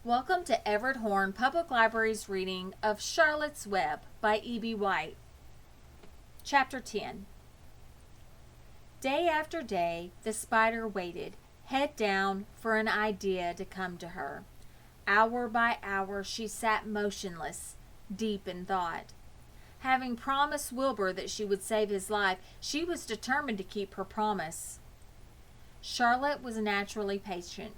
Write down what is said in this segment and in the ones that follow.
Welcome to Everett Horn Public Library's reading of Charlotte's Web by E.B. White. Chapter 10. Day after day, the spider waited, head down, for an idea to come to her. Hour by hour, she sat motionless, deep in thought. Having promised Wilbur that she would save his life, she was determined to keep her promise. Charlotte was naturally patient.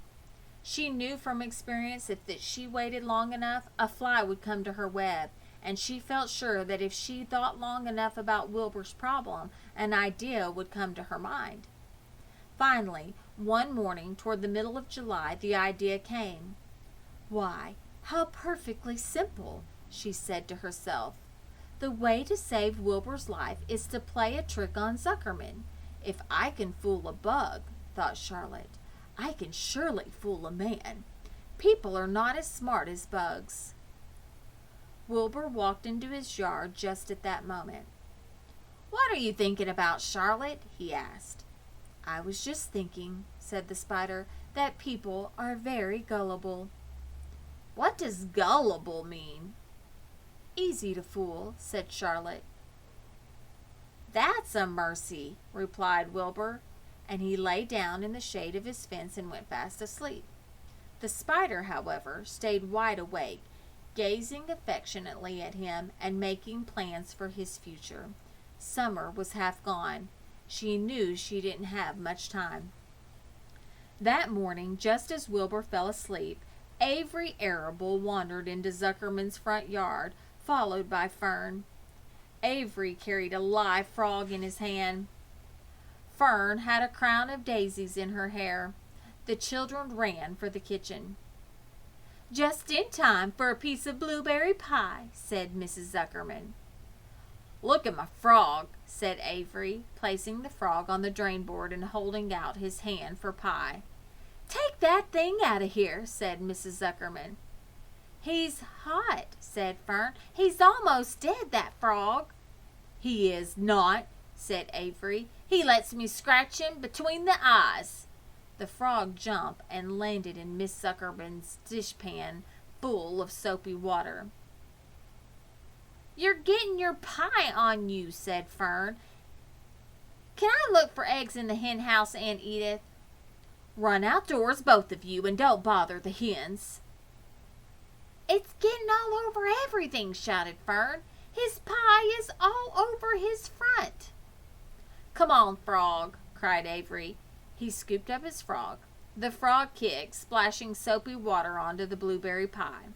She knew from experience that she waited long enough, a fly would come to her web, and she felt sure that if she thought long enough about Wilbur's problem, an idea would come to her mind. Finally, one morning toward the middle of July, the idea came. "Why, how perfectly simple," she said to herself. "The way to save Wilbur's life is to play a trick on Zuckerman. If I can fool a bug," thought Charlotte, "I can surely fool a man. People are not as smart as bugs." Wilbur walked into his yard just at that moment. "What are you thinking about, Charlotte?" he asked. "I was just thinking," said the spider, "that people are very gullible." "What does gullible mean?" "Easy to fool," said Charlotte. "That's a mercy," replied Wilbur, and he lay down in the shade of his fence and went fast asleep. The spider, however, stayed wide awake, gazing affectionately at him and making plans for his future. Summer was half gone. She knew she didn't have much time. That morning, just as Wilbur fell asleep, Avery Arable wandered into Zuckerman's front yard, followed by Fern. Avery carried a live frog in his hand. Fern had a crown of daisies in her hair. The children ran for the kitchen. "Just in time for a piece of blueberry pie," said Mrs. Zuckerman. "Look at my frog," said Avery, placing the frog on the drain board and holding out his hand for pie. "Take that thing out of here," said Mrs. Zuckerman. "He's hot," said Fern. "He's almost dead, that frog." "He is not," said Avery. "He lets me scratch him between the eyes." The frog jumped and landed in Miss Zuckerman's dishpan full of soapy water. "You're getting your pie on you," said Fern. "Can I look for eggs in the hen house, Aunt Edith?" "Run outdoors, both of you, and don't bother the hens." "It's getting all over everything," shouted Fern. "His pie is all over his front." "Come on, frog," cried Avery. He scooped up his frog. The frog kicked, splashing soapy water onto the blueberry pie.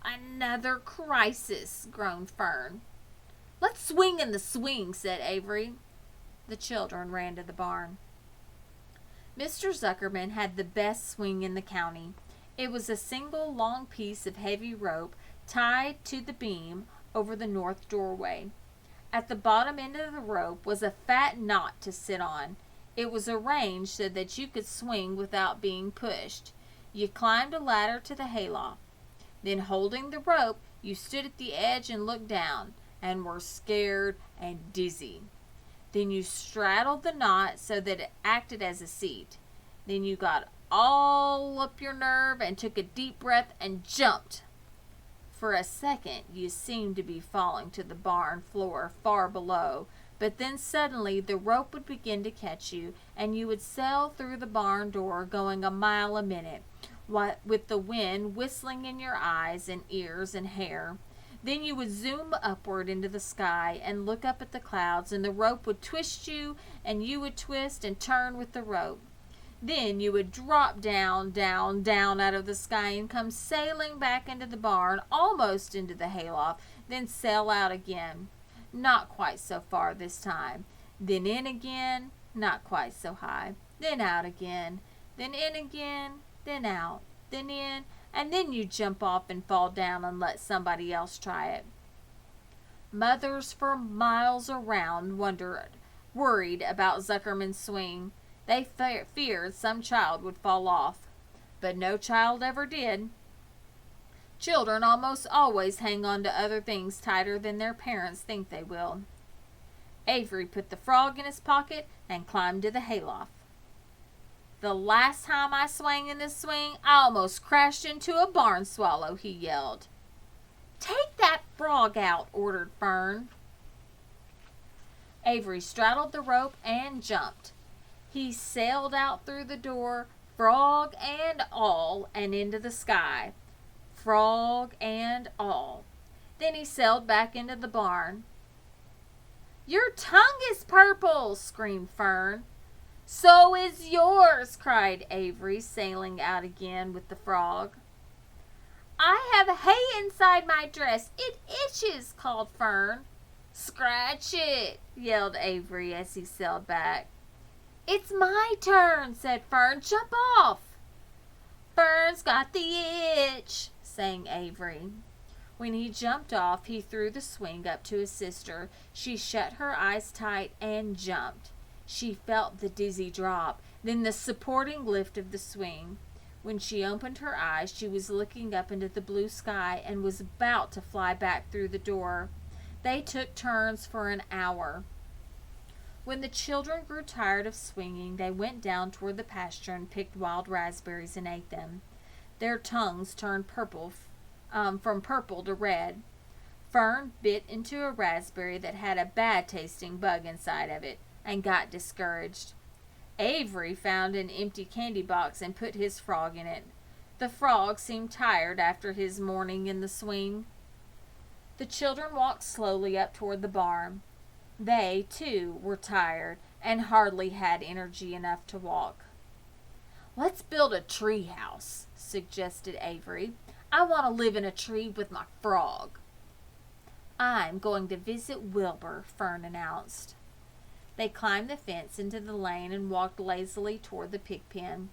"Another crisis," groaned Fern. "Let's swing in the swing," said Avery. The children ran to the barn. Mr. Zuckerman had the best swing in the county. It was a single long piece of heavy rope tied to the beam over the north doorway. At the bottom end of the rope was a fat knot to sit on. It was arranged so that you could swing without being pushed. You climbed a ladder to the hayloft. Then, holding the rope, you stood at the edge and looked down, and were scared and dizzy. Then you straddled the knot so that it acted as a seat. Then you got all up your nerve and took a deep breath and jumped. For a second, you seemed to be falling to the barn floor far below, but then suddenly the rope would begin to catch you, and you would sail through the barn door going a mile a minute, with the wind whistling in your eyes and ears and hair. Then you would zoom upward into the sky and look up at the clouds, and the rope would twist you, and you would twist and turn with the rope. Then you would drop down, down, down out of the sky and come sailing back into the barn, almost into the hayloft, then sail out again. Not quite so far this time. Then in again, not quite so high. Then out again. Then in again, then out, then in, and then you jump off and fall down and let somebody else try it. Mothers for miles around worried about Zuckerman's swing. They feared some child would fall off, but no child ever did. Children almost always hang on to other things tighter than their parents think they will. Avery put the frog in his pocket and climbed to the hayloft. The last time I swung in this swing, I almost crashed into a barn swallow, he yelled. Take that frog out, ordered Fern. Avery straddled the rope and jumped. He sailed out through the door, frog and all, and into the sky. Frog and all. Then he sailed back into the barn. Your tongue is purple, screamed Fern. So is yours, cried Avery, sailing out again with the frog. I have hay inside my dress. It itches, called Fern. Scratch it, yelled Avery as he sailed back. It's my turn, said Fern. Jump off. Fern's got the itch, sang Avery. When he jumped off, he threw the swing up to his sister. She shut her eyes tight and jumped. She felt the dizzy drop, then the supporting lift of the swing. When she opened her eyes, she was looking up into the blue sky and was about to fly back through the door. They took turns for an hour. When the children grew tired of swinging, they went down toward the pasture and picked wild raspberries and ate them. Their tongues turned purple, from purple to red. Fern bit into a raspberry that had a bad-tasting bug inside of it and got discouraged. Avery found an empty candy box and put his frog in it. The frog seemed tired after his morning in the swing. The children walked slowly up toward the barn. They, too, were tired and hardly had energy enough to walk. Let's build a tree house, suggested Avery. I want to live in a tree with my frog. I'm going to visit Wilbur, Fern announced. They climbed the fence into the lane and walked lazily toward the pig pen.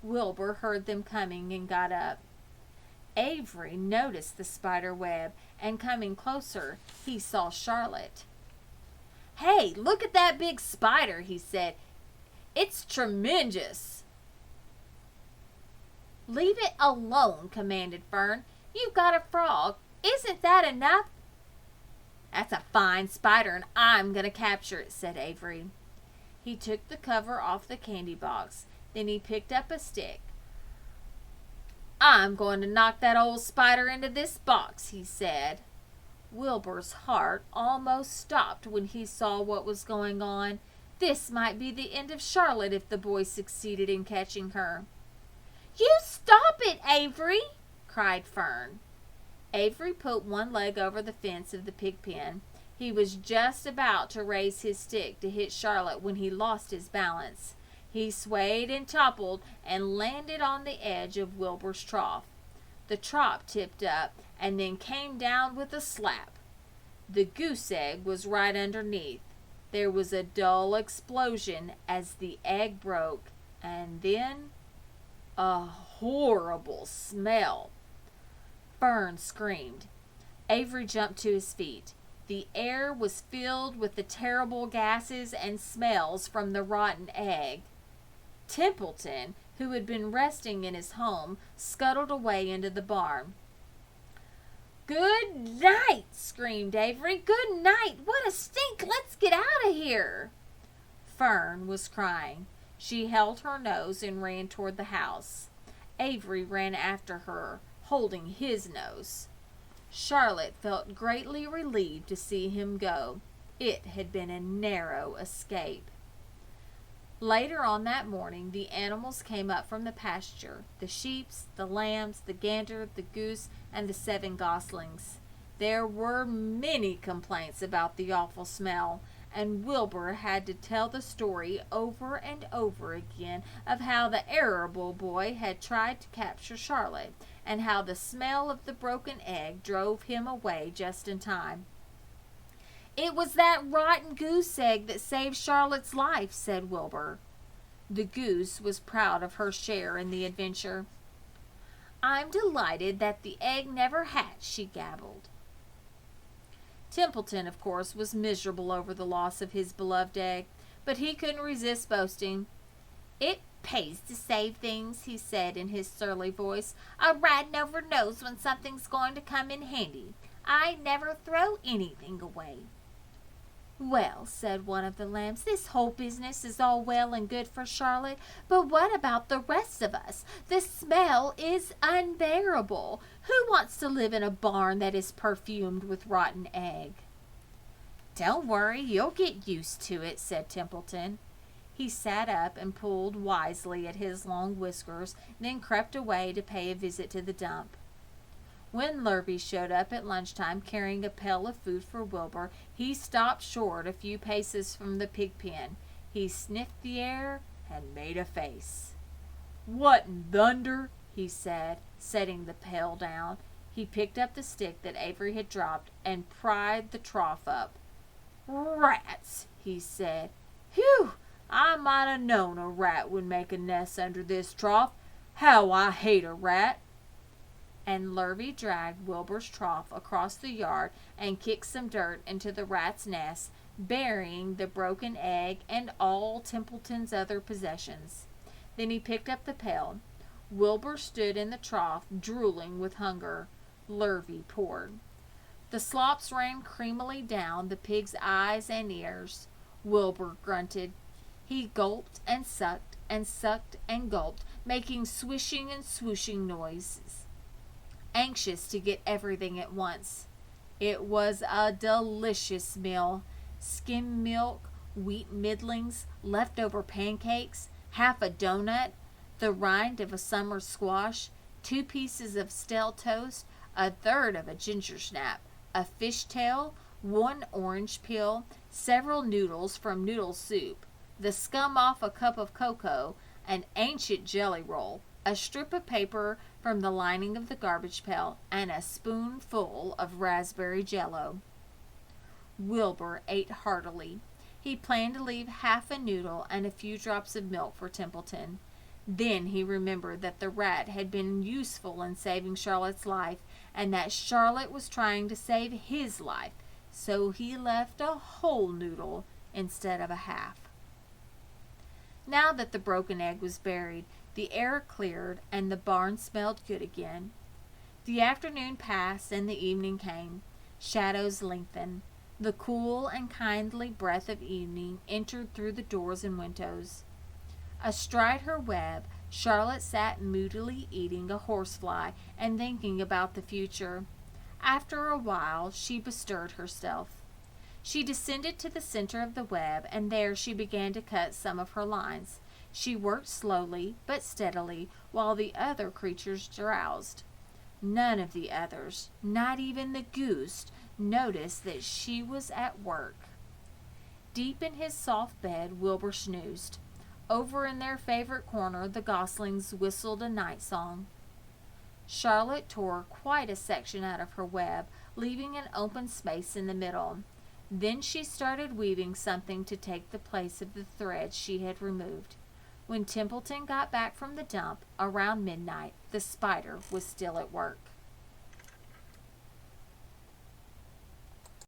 Wilbur heard them coming and got up. Avery noticed the spider web, and coming closer, he saw Charlotte. Hey, look at that big spider, he said. It's tremendous. Leave it alone, commanded Fern. You've got a frog. Isn't that enough? That's a fine spider, and I'm going to capture it, said Avery. He took the cover off the candy box. Then he picked up a stick. I'm going to knock that old spider into this box, he said. Wilbur's heart almost stopped when he saw what was going on. This might be the end of Charlotte if the boy succeeded in catching her. You stop it, Avery, cried Fern. Avery put one leg over the fence of the pig pen. He was just about to raise his stick to hit Charlotte when he lost his balance. He swayed and toppled and landed on the edge of Wilbur's trough. The trough tipped up and then came down with a slap. The goose egg was right underneath. There was a dull explosion as the egg broke, and then a horrible smell. Fern screamed. Avery jumped to his feet. The air was filled with the terrible gases and smells from the rotten egg. Templeton, who had been resting in his home, scuttled away into the barn. Good night, screamed Avery. Good night. What a stink. Let's get out of here. Fern was crying. She held her nose and ran toward the house. Avery ran after her, holding his nose. Charlotte felt greatly relieved to see him go. It had been a narrow escape. Later on that morning, the animals came up from the pasture, the sheep, the lambs, the gander, the goose, and the 7 goslings. There were many complaints about the awful smell, and Wilbur had to tell the story over and over again of how the arable boy had tried to capture Charlotte, and how the smell of the broken egg drove him away just in time. It was that rotten goose egg that saved Charlotte's life, said Wilbur. The goose was proud of her share in the adventure. I'm delighted that the egg never hatched, she gabbled. Templeton, of course, was miserable over the loss of his beloved egg, but he couldn't resist boasting. It pays to save things, he said in his surly voice. A rat never knows when something's going to come in handy. I never throw anything away. "Well," said one of the lambs, "this whole business is all well and good for Charlotte, but what about the rest of us? The smell is unbearable. Who wants to live in a barn that is perfumed with rotten egg?" "Don't worry, you'll get used to it," said Templeton. He sat up and pulled wisely at his long whiskers, then crept away to pay a visit to the dump. When Lurvy showed up at lunchtime carrying a pail of food for Wilbur, he stopped short a few paces from the pig pen. He sniffed the air and made a face. "What in thunder?" he said, setting the pail down. He picked up the stick that Avery had dropped and pried the trough up. "Rats," he said. "Whew! I might have known a rat would make a nest under this trough. How I hate a rat!" And Lurvy dragged Wilbur's trough across the yard and kicked some dirt into the rat's nest, burying the broken egg and all Templeton's other possessions. Then he picked up the pail. Wilbur stood in the trough, drooling with hunger. Lurvy poured. The slops ran creamily down the pig's eyes and ears. Wilbur grunted. He gulped and sucked and gulped, making swishing and swooshing noises, anxious to get everything at once. It was a delicious meal. Skim milk, wheat middlings, leftover pancakes, half a donut, the rind of a summer squash, 2 pieces of stale toast, a third of a ginger snap, a fish tail, 1 orange peel, several noodles from noodle soup, the scum off a cup of cocoa, an ancient jelly roll, a strip of paper from the lining of the garbage pail, and a spoonful of raspberry jello. Wilbur ate heartily. He planned to leave half a noodle and a few drops of milk for Templeton. Then he remembered that the rat had been useful in saving Charlotte's life, and that Charlotte was trying to save his life, so he left a whole noodle instead of a half. Now that the broken egg was buried, the air cleared and the barn smelled good again. The afternoon passed and the evening came. Shadows lengthened. The cool and kindly breath of evening entered through the doors and windows. Astride her web, Charlotte sat moodily eating a horsefly and thinking about the future. After a while, she bestirred herself. She descended to the center of the web, and there she began to cut some of her lines. She worked slowly but steadily while the other creatures drowsed. None of the others, not even the goose, noticed that she was at work. Deep in his soft bed, Wilbur snoozed. Over in their favorite corner, the goslings whistled a night song. Charlotte tore quite a section out of her web, leaving an open space in the middle. Then she started weaving something to take the place of the thread she had removed. When Templeton got back from the dump around midnight, the spider was still at work.